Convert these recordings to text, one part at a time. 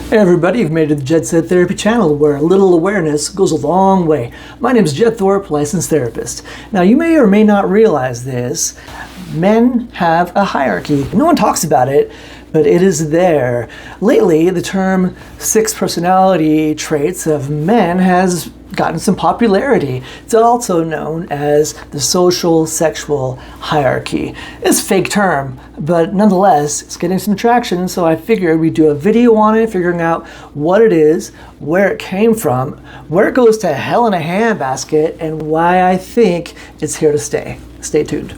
Hey everybody, you've made it to the Jet Set Therapy channel where a little awareness goes a long way. My name is Jet Thorpe, licensed therapist. Now you may or may not realize this, men have a hierarchy. No one talks about it, but it is there. Lately, the term 6 personality traits of men has gotten some popularity. It's also known as the social sexual hierarchy. It's a fake term, but nonetheless, it's getting some traction, so I figured we'd do a video on it, figuring out what it is, where it came from, where it goes to hell in a handbasket, and why I think it's here to stay. Stay tuned.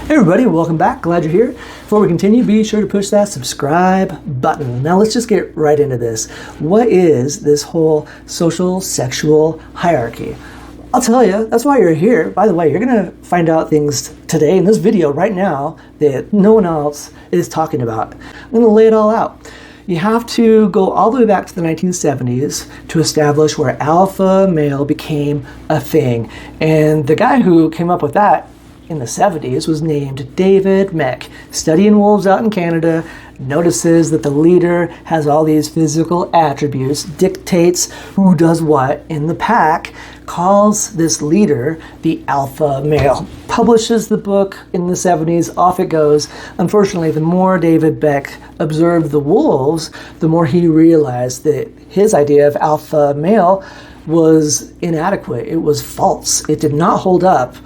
Hey everybody, welcome back. Glad you're here. Before we continue, be sure to push that subscribe button. Now let's just get right into this. What is this whole social sexual hierarchy? I'll tell you, that's why you're here. By the way, you're going to find out things today in this video right now that no one else is talking about. I'm going to lay it all out. You have to go all the way back to the 1970s to establish where alpha male became a thing. And the guy who came up with that in the 70s was named David Mech. Studying wolves out in Canada, notices that the leader has all these physical attributes, dictates who does what in the pack, calls this leader the alpha male. Publishes the book in the 70s, off it goes. Unfortunately, the more David Mech observed the wolves, the more he realized that his idea of alpha male was inadequate. It was false. It did not hold up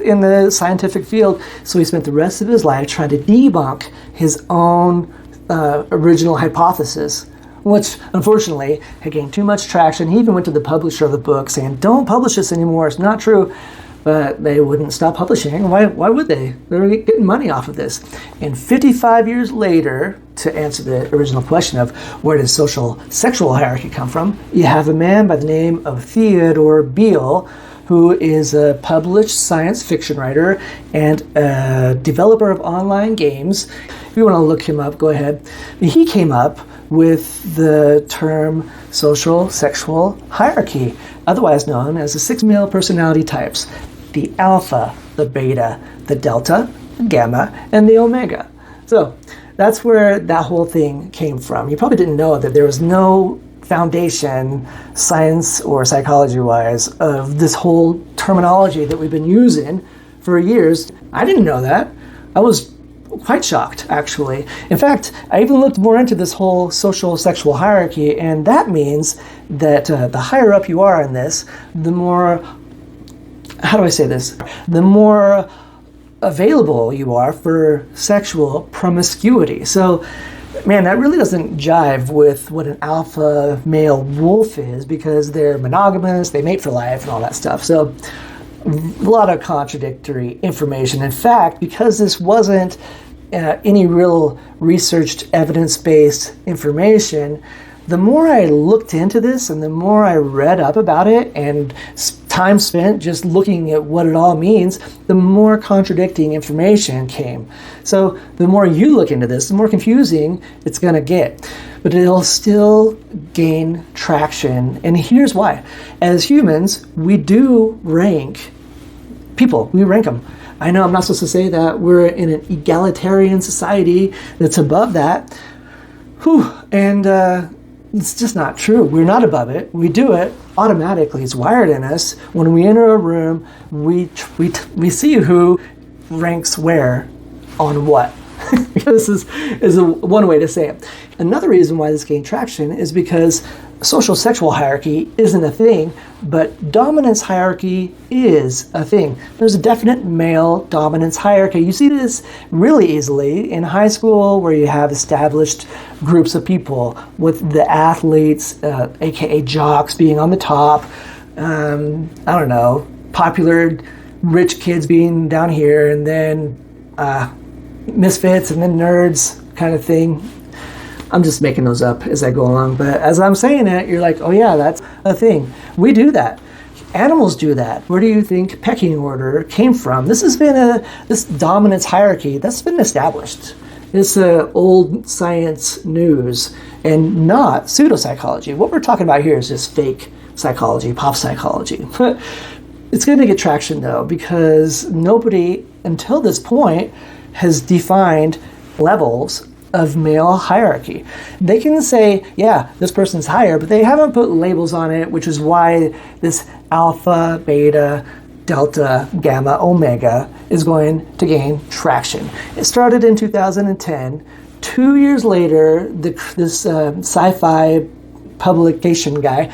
in the scientific field, so he spent the rest of his life trying to debunk his own original hypothesis, which unfortunately had gained too much traction. He even went to the publisher of the book saying, don't publish this anymore, it's not true. But they wouldn't stop publishing. Why would they? They were getting money off of this. And 55 years later, to answer the original question of where does social sexual hierarchy come from, you have a man by the name of Theodore Beale, who is a published science fiction writer and a developer of online games. If you want to look him up, go ahead. He came up with the term social sexual hierarchy, otherwise known as the 6 male personality types: the alpha, the beta, the delta, the gamma, and the omega. So that's where that whole thing came from. You probably didn't know that there was no foundation, science or psychology-wise, of this whole terminology that we've been using for years. I didn't know that. I was quite shocked, actually. In fact, I even looked more into this whole social sexual hierarchy, and that means that the higher up you are in this, the more, how do I say this? The more available you are for sexual promiscuity. So, man, that really doesn't jive with what an alpha male wolf is, because they're monogamous, they mate for life and all that stuff. So a lot of contradictory information. In fact, because this wasn't any real researched evidence-based information, the more I looked into this and the more I read up about it and time spent just looking at what it all means, the more contradicting information came. So the more you look into this, the more confusing it's going to get. But it'll still gain traction. And here's why. As humans, we do rank people. We rank them. I know I'm not supposed to say that. We're in an egalitarian society that's above that. And it's just not true. We're not above it. We do it automatically. It's wired in us. When we enter a room, we see who ranks where on what. This is one way to say it. Another reason why this gained traction is because social sexual hierarchy isn't a thing, but dominance hierarchy is a thing. There's a definite male dominance hierarchy. You see this really easily in high school, where you have established groups of people with the athletes, aka jocks, being on the top. I don't know, popular rich kids being down here, and then misfits and then nerds kind of thing. I'm just making those up as I go along, but as I'm saying it, you're like, oh yeah, that's a thing. We do that. Animals do that. Where do you think pecking order came from? This has been this dominance hierarchy that's been established. It's old science news and not pseudopsychology. What we're talking about here is just fake psychology, pop psychology. It's going to get traction though, because nobody until this point has defined levels of male hierarchy. They can say, yeah, this person's higher, but they haven't put labels on it, which is why this alpha, beta, delta, gamma, omega is going to gain traction. It started in 2010. 2 years later, this sci-fi publication guy,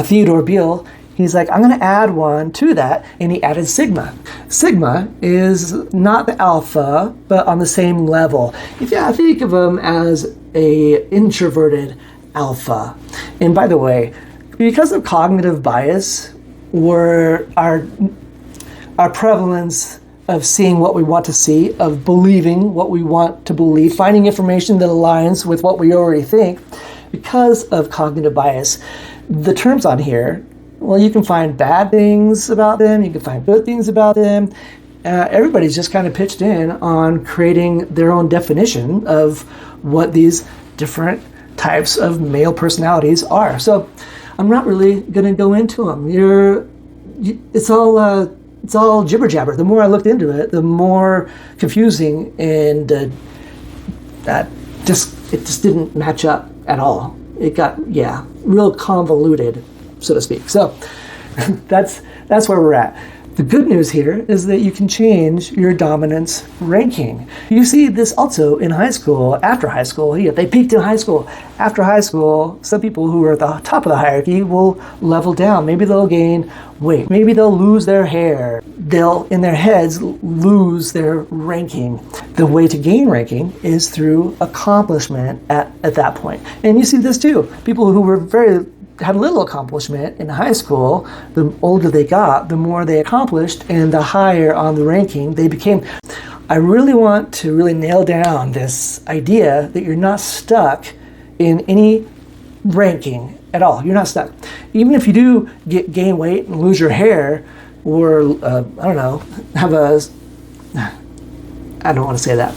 Theodore Beale, he's like, I'm going to add one to that, and he added sigma. Sigma is not the alpha, but on the same level. If you think of them as a introverted alpha. And by the way, because of cognitive bias, our prevalence of seeing what we want to see, of believing what we want to believe, finding information that aligns with what we already think, because of cognitive bias, the terms on here, well, you can find bad things about them, you can find good things about them. Everybody's just kind of pitched in on creating their own definition of what these different types of male personalities are. So I'm not really going to go into them. It's all jibber jabber. The more I looked into it, the more confusing, and it just didn't match up at all. It got real convoluted, so to speak. So that's where we're at. The good news here is that you can change your dominance ranking. You see this also in high school, after high school. They peaked in high school. After high school, some people who are at the top of the hierarchy will level down. Maybe they'll gain weight. Maybe they'll lose their hair. They'll, in their heads, lose their ranking. The way to gain ranking is through accomplishment at that point. And you see this too. People who were had little accomplishment in high school, the older they got, the more they accomplished, and the higher on the ranking they became. I really want to nail down this idea that you're not stuck in any ranking at all. You're not stuck. Even if you do gain weight and lose your hair, or I don't want to say that.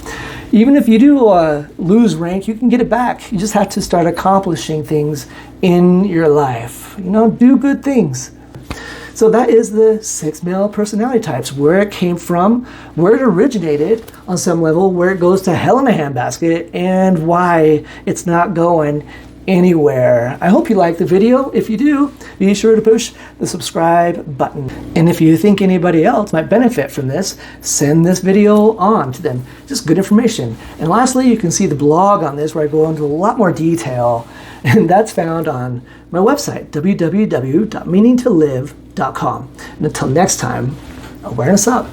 Even if you do lose rank, you can get it back. You just have to start accomplishing things in your life. Do good things. So that is the 6 male personality types, where it came from, where it originated on some level, where it goes to hell in a handbasket, and why it's not going anywhere. I hope you liked the video. If you do, be sure to push the subscribe button. And if you think anybody else might benefit from this, send this video on to them. Just good information. And lastly, you can see the blog on this, where I go into a lot more detail, and that's found on my website, www.meaningtolive.com. And until next time, awareness up.